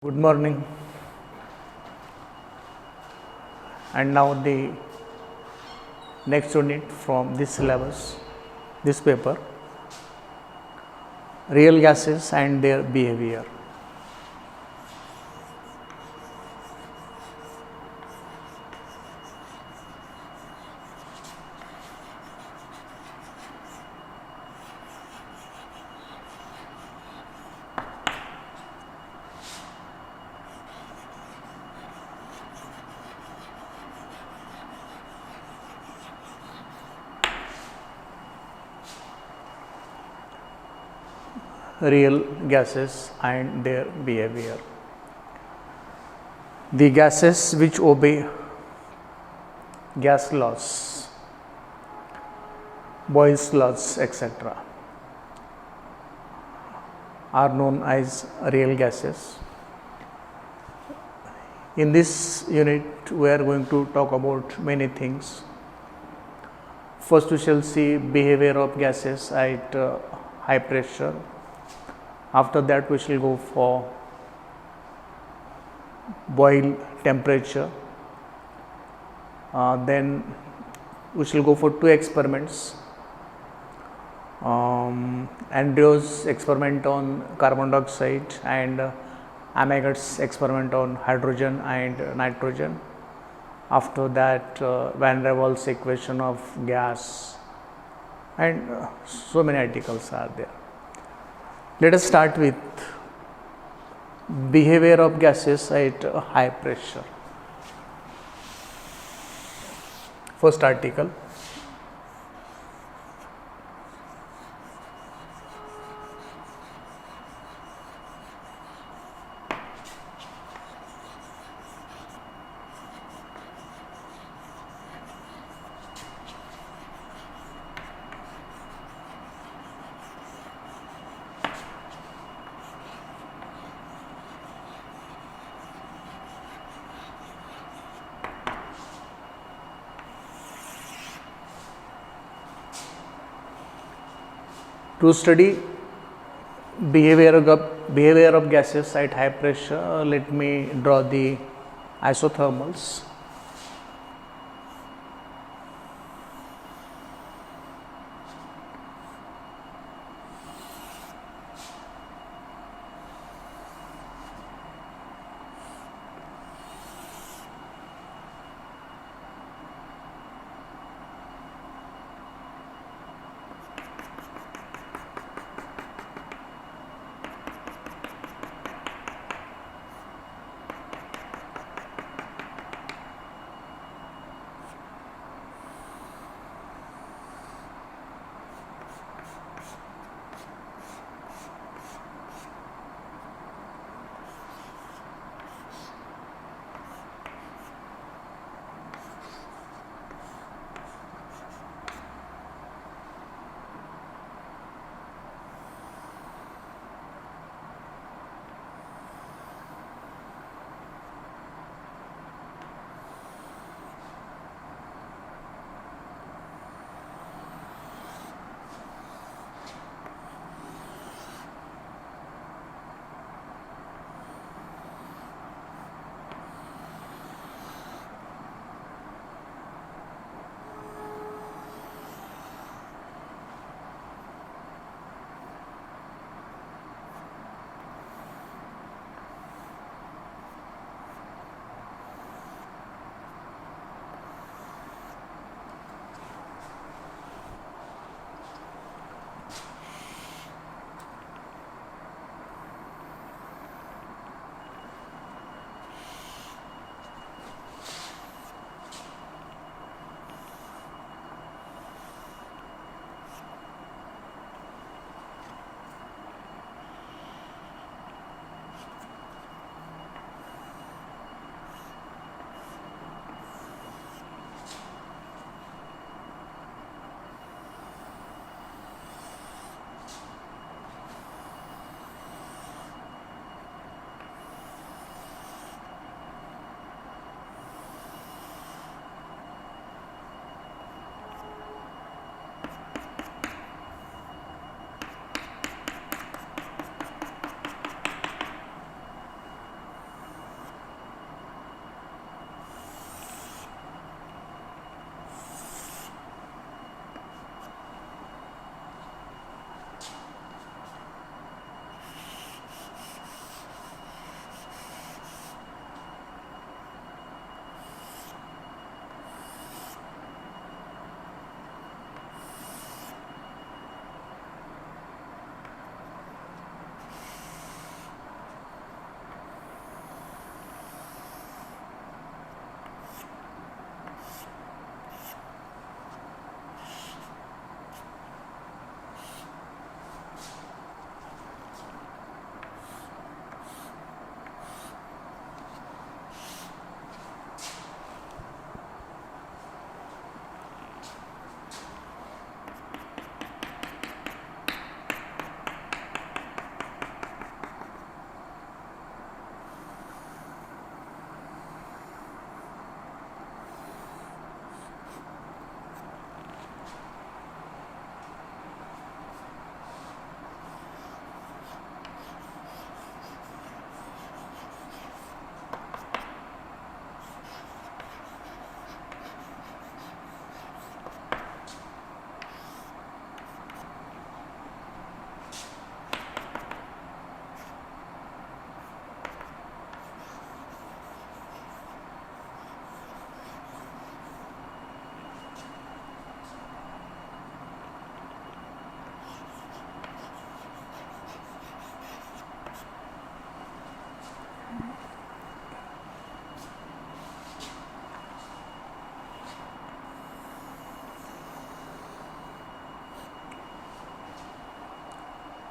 Good morning, and now the next unit from this syllabus, this paper, real gases and their behavior. Real gases and their behavior. The gases which obey gas laws, Boyle's laws, etc., are known as real gases. In this unit, we are going to talk about many things. First, we shall see behavior of gases at high pressure. After that, we shall go for Boyle temperature. Then we shall go for two experiments. Andrews experiment on carbon dioxide and Amagat's experiment on hydrogen and nitrogen. After that, Van der Waals equation of gas, and so many articles are there. Let us start with behavior of gases at high pressure. First article. To study behavior of gases at high pressure, let me draw the isothermals.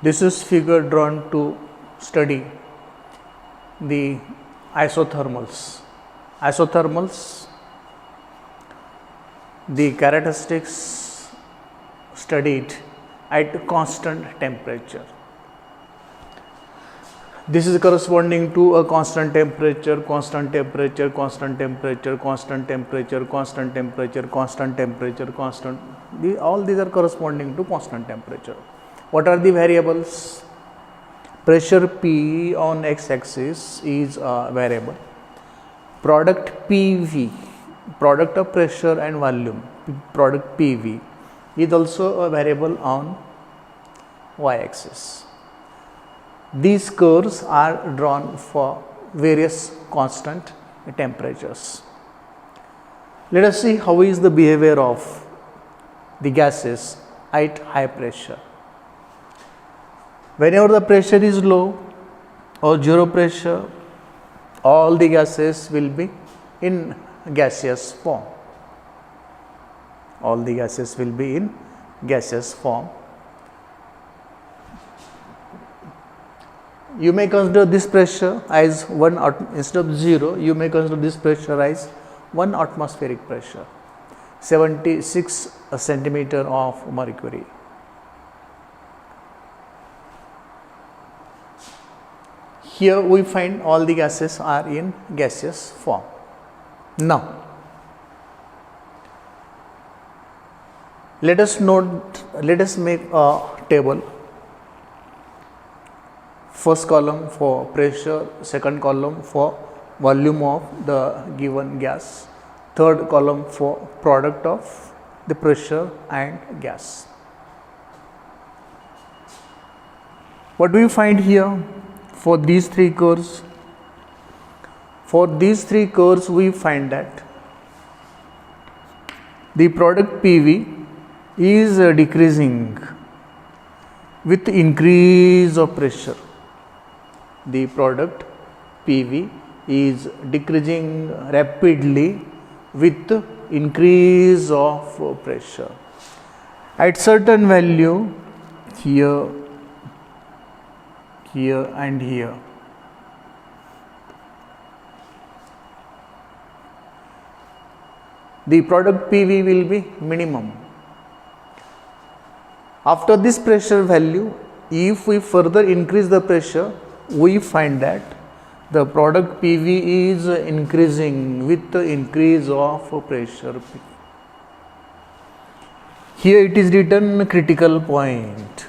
This is figure drawn to study the isothermals. Isothermals, the characteristics studied at constant temperature. This is corresponding to a constant temperature, constant temperature, constant temperature, constant temperature, constant temperature, constant temperature, constant. All these are corresponding to constant temperature. What are the variables? Pressure P on x-axis is a variable. Product PV, product of pressure and volume, product PV is also a variable on y-axis. These curves are drawn for various constant temperatures. Let us see how is the behavior of the gases at high pressure. Whenever the pressure is low or zero pressure, all the gases will be in gaseous form. All the gases will be in gaseous form. You may consider this pressure as 1 instead of 0, you may consider this pressure as 1 atmospheric pressure, 76 centimeter of mercury. Here we find all the gases are in gaseous form. Now, let us make a table. First column for pressure, second column for volume of the given gas, third column for product of the pressure and gas. What do you find here for these three curves? For these three curves we find that the product PV is decreasing with increase of pressure. The product PV is decreasing rapidly with increase of pressure. At certain value, here, here and here, the product PV will be minimum. After this pressure value, if we further increase the pressure, we find that the product PV is increasing with the increase of pressure. Here it is written critical point.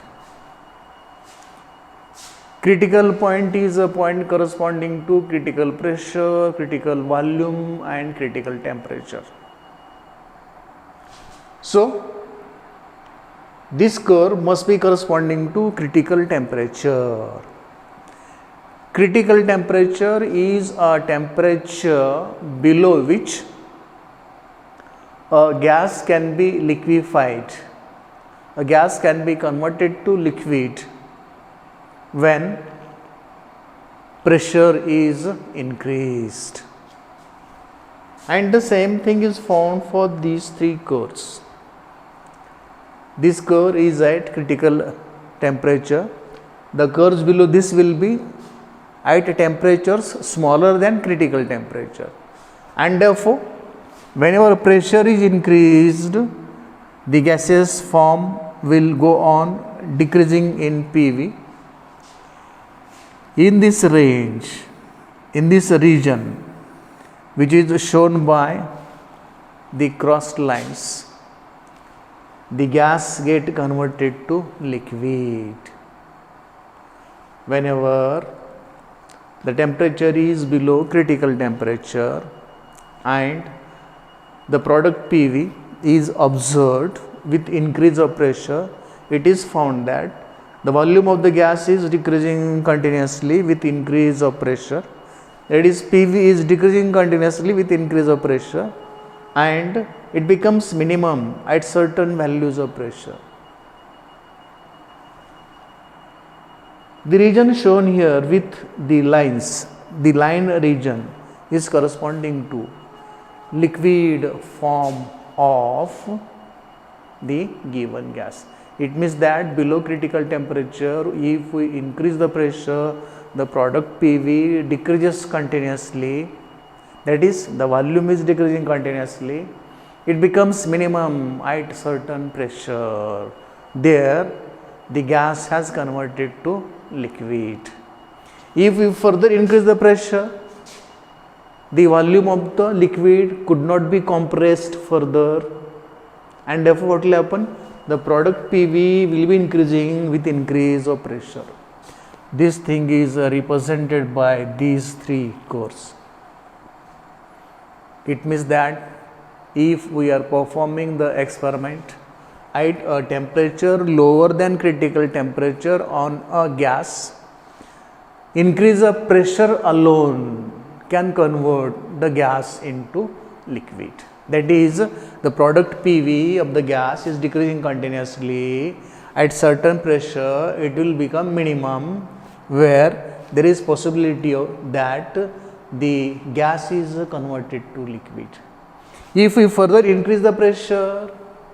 Critical point is a point corresponding to critical pressure, critical volume and critical temperature. So, this curve must be corresponding to critical temperature. Critical temperature is a temperature below which a gas can be liquefied. A gas can be converted to liquid when pressure is increased. And the same thing is found for these three curves. This curve is at critical temperature. The curves below this will be at temperatures smaller than critical temperature, and therefore whenever pressure is increased, the gaseous form will go on decreasing in PV. In this range, in this region which is shown by the crossed lines, the gas get converted to liquid. Whenever the temperature is below critical temperature and the product PV is observed with increase of pressure, it is found that the volume of the gas is decreasing continuously with increase of pressure. That is, PV is decreasing continuously with increase of pressure and it becomes minimum at certain values of pressure. The region shown here with the lines, the line region is corresponding to liquid form of the given gas. It means that below critical temperature, if we increase the pressure, the product PV decreases continuously, that is the volume is decreasing continuously. It becomes minimum at certain pressure. There the gas has converted to liquid. If we further increase the pressure, the volume of the liquid could not be compressed further, and therefore what will happen? The product PV will be increasing with increase of pressure. This thing is represented by these three cores. It means that if we are performing the experiment at a temperature lower than critical temperature on a gas, increase of pressure alone can convert the gas into liquid. That is, the product PV of the gas is decreasing continuously. At certain pressure, it will become minimum, where there is possibility that the gas is converted to liquid. If we further increase the pressure,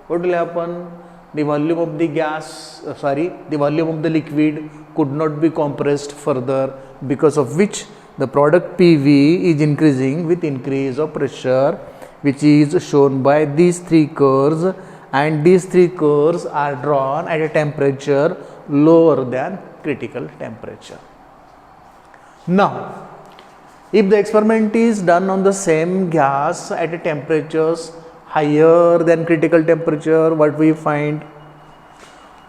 what will happen? The volume of the the volume of the liquid could not be compressed further, because of which the product PV is increasing with increase of pressure, which is shown by these three curves, and these three curves are drawn at a temperature lower than critical temperature. Now, if the experiment is done on the same gas at a temperatures higher than critical temperature, what we find?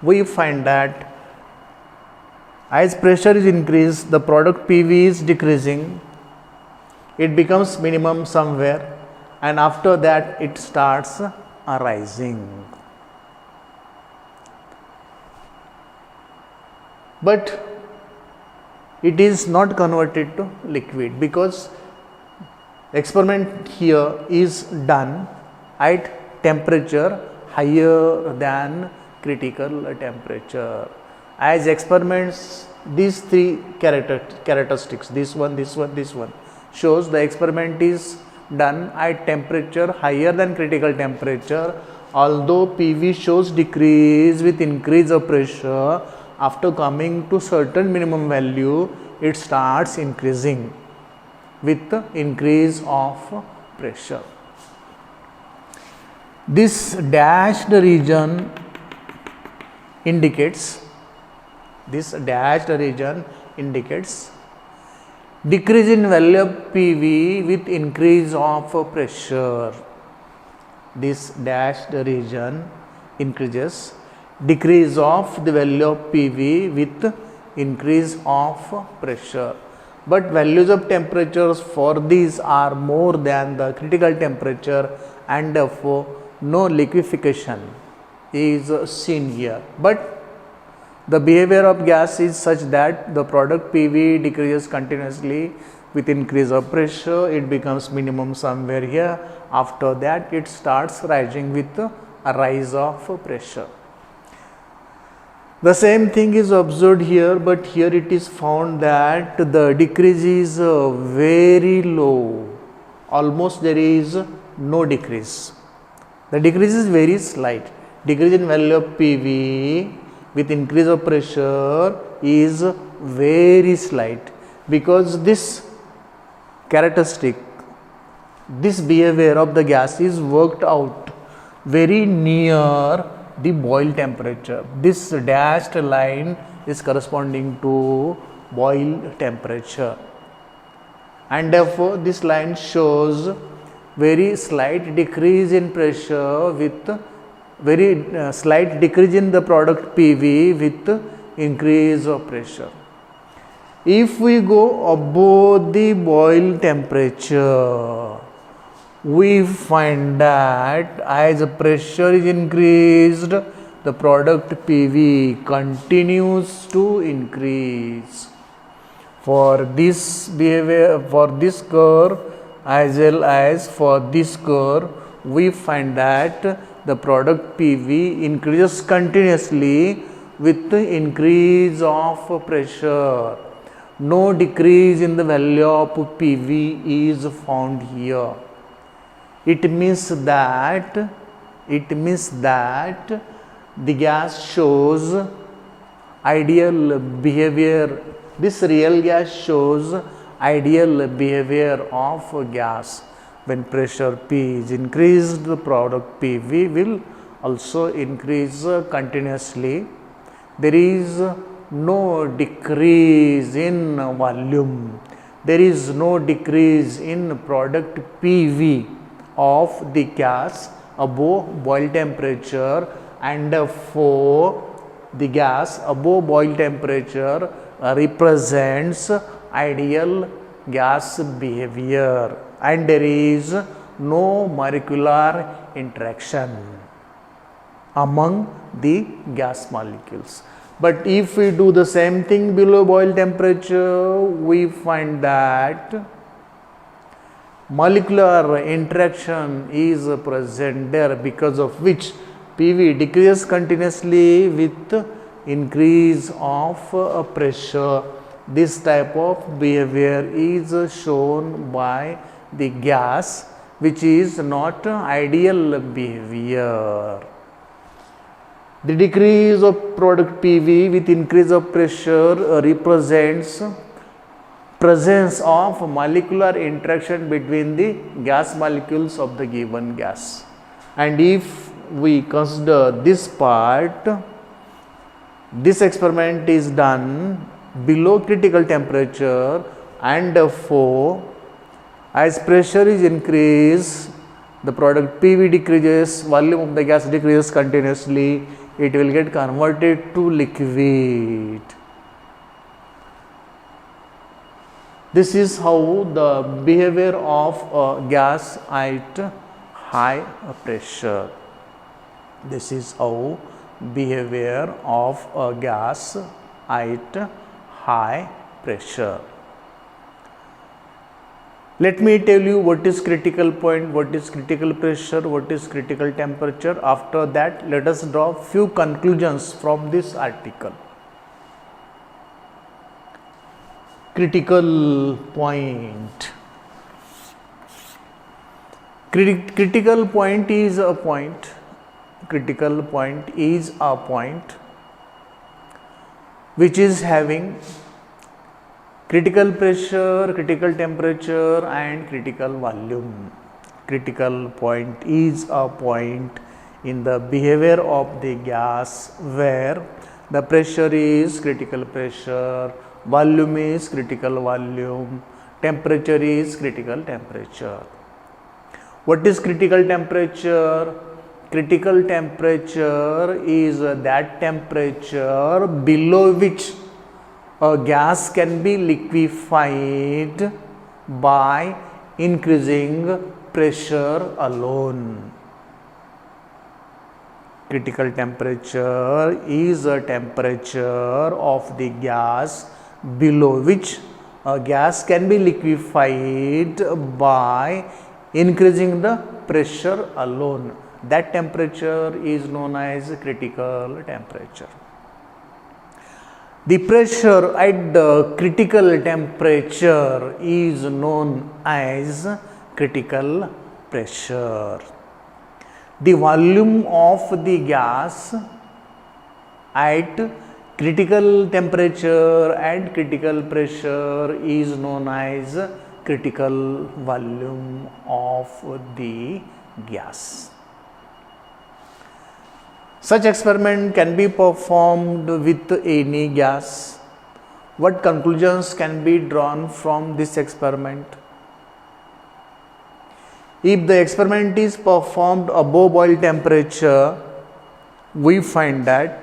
We find that as pressure is increased, the product PV is decreasing. It becomes minimum somewhere, and after that it starts rising. But it is not converted to liquid, because experiment here is done at temperature higher than critical temperature. As experiments, these three characteristics, this one, shows the experiment is done at temperature higher than critical temperature. Although PV shows decrease with increase of pressure, after coming to certain minimum value, it starts increasing with increase of pressure. This dashed region indicates decrease in value of PV with increase of pressure. This dashed region increases decrease of the value of PV with increase of pressure. But values of temperatures for these are more than the critical temperature, and therefore no liquefaction is seen here. But the behavior of gas is such that the product PV decreases continuously with increase of pressure. It becomes minimum somewhere here. After that, it starts rising with a rise of pressure. The same thing is observed here, but here it is found that the decrease is very low. Almost there is no decrease. The decrease is very slight. Decrease in value of PV with increase of pressure is very slight, because this characteristic, this behavior of the gas is worked out very near the boil temperature. This dashed line is corresponding to boil temperature, and therefore this line shows very slight decrease in pressure with very slight decrease in the product PV with increase of pressure. If we go above the boil temperature, we find that as pressure is increased, the product PV continues to increase. For this behavior, for this curve as well as for this curve, we find that the product PV increases continuously with the increase of pressure. No decrease in the value of PV is found here. It means that the gas shows ideal behavior. This real gas shows ideal behavior of a gas. When pressure P is increased, the product PV will also increase continuously. There is no decrease in volume. There is no decrease in product PV of the gas above boil temperature, and therefore the gas above boil temperature represents ideal gas behavior, and there is no molecular interaction among the gas molecules. But if we do the same thing below boil temperature, we find that molecular interaction is present there, because of which PV decreases continuously with increase of pressure. This type of behavior is shown by the gas, which is not ideal behavior. The decrease of product PV with increase of pressure represents presence of molecular interaction between the gas molecules of the given gas. And if we consider this part, this experiment is done below critical temperature, and therefore as pressure is increased, the product PV decreases, volume of the gas decreases continuously, it will get converted to liquid. This is how the behavior of a gas at high pressure. This is how behavior of a gas at high pressure. Let me tell you what is critical point, what is critical pressure, what is critical temperature. After that, let us draw few conclusions from this article. Critical point. Critical point is a point. Critical point is a point which is having critical pressure, critical temperature and critical volume. Critical point is a point in the behavior of the gas where the pressure is critical pressure, volume is critical volume, temperature is critical temperature. What is critical temperature? Critical temperature is that temperature below which a gas can be liquefied by increasing pressure alone. Critical temperature is a temperature of the gas below which a gas can be liquefied by increasing the pressure alone. That temperature is known as critical temperature. The pressure at the critical temperature is known as critical pressure. The volume of the gas at critical temperature and critical pressure is known as critical volume of the gas. Such experiment can be performed with any gas. What conclusions can be drawn from this experiment? If the experiment is performed above boil temperature, we find that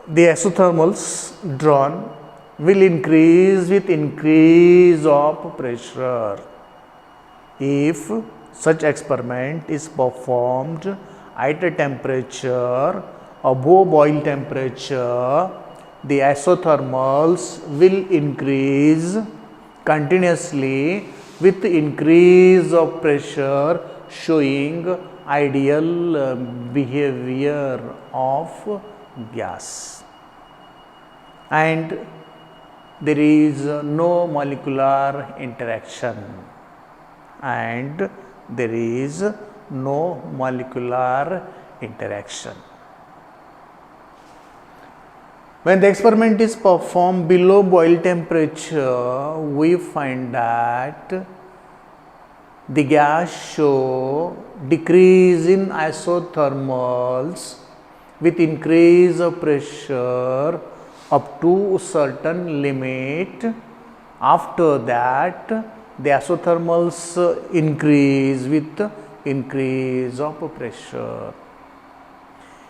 the isothermals drawn will increase with increase of pressure. If such experiment is performed at a temperature above boil temperature, the isothermals will increase continuously with increase of pressure, showing ideal behavior of gas. And there is no molecular interaction. And there is no molecular interaction. When the experiment is performed below boil temperature, we find that the gas show decrease in isothermals with increase of pressure up to certain limit. After that, the isothermals increase with increase of pressure.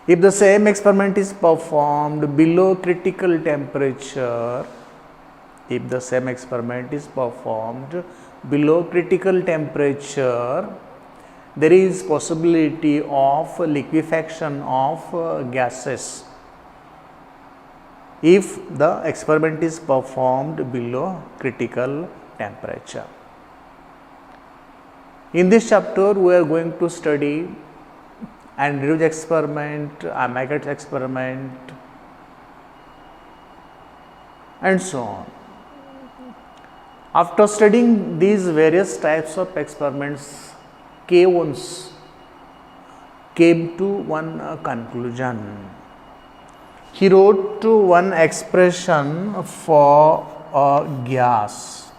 If the same experiment is performed below critical temperature, there is possibility of liquefaction of gases if the experiment is performed below critical temperature. In this chapter, we are going to study Andrews experiment, Amagat's experiment, and so on. After studying these various types of experiments, K-Ons came to one conclusion. He wrote one expression for a gas.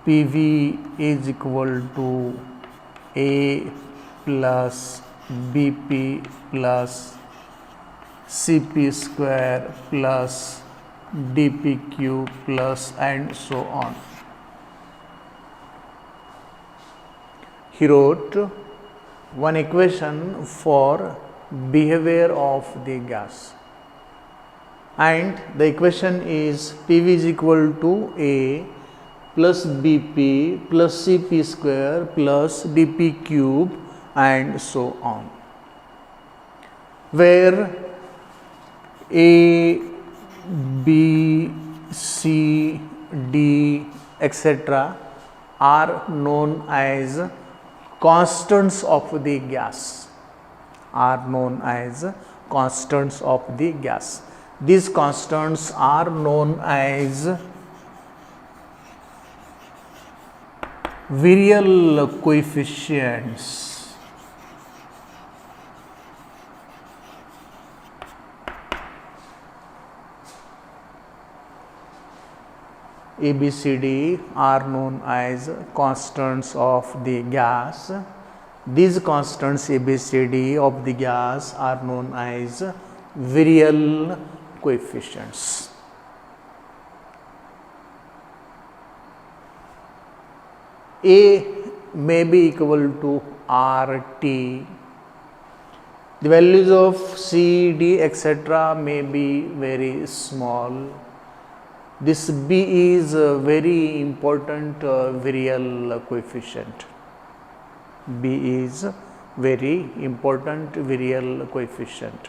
PV is equal to A plus BP plus Cp square plus dpq plus and so on. He wrote one equation for behavior of the gas, and the equation is PV is equal to A plus BP plus Cp square plus dp cube and so on, where A, B, C, D, etc. are known as constants of the gas. These constants are known as virial coefficients. ABCD are known as constants of the gas. These constants ABCD of the gas are known as virial coefficients. A may be equal to RT. The values of C, D, etc. may be very small. This B is a very important virial coefficient. B is very important virial coefficient.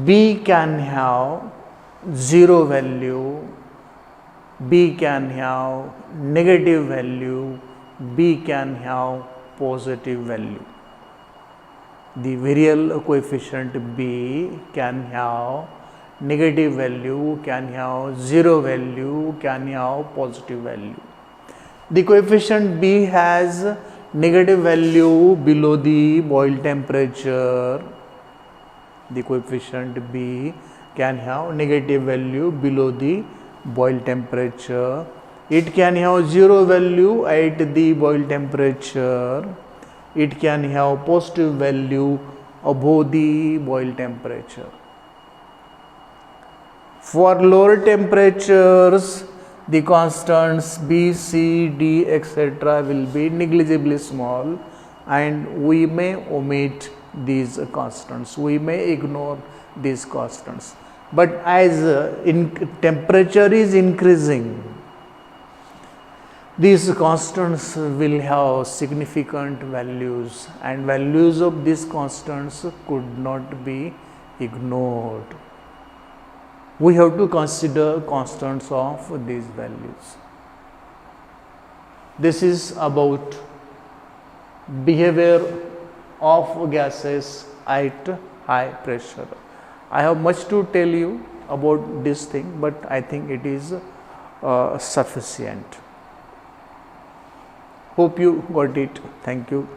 B can have 0 value, B can have negative value, B can have positive value. The virial coefficient B can have negative value, can have 0 value, can have positive value. The coefficient B has negative value below the boil temperature. The coefficient B can have negative value below the boil temperature. It can have 0 value at the boil temperature. It can have positive value above the boil temperature. For lower temperatures, the constants B, C, D, etc. will be negligibly small, and we may omit these constants. We may ignore these constants. But as temperature is increasing, these constants will have significant values, and values of these constants could not be ignored. We have to consider constants of these values. This is about behavior of gases at high pressure. I have much to tell you about this thing, but I think it is sufficient. Hope you got it. Thank you.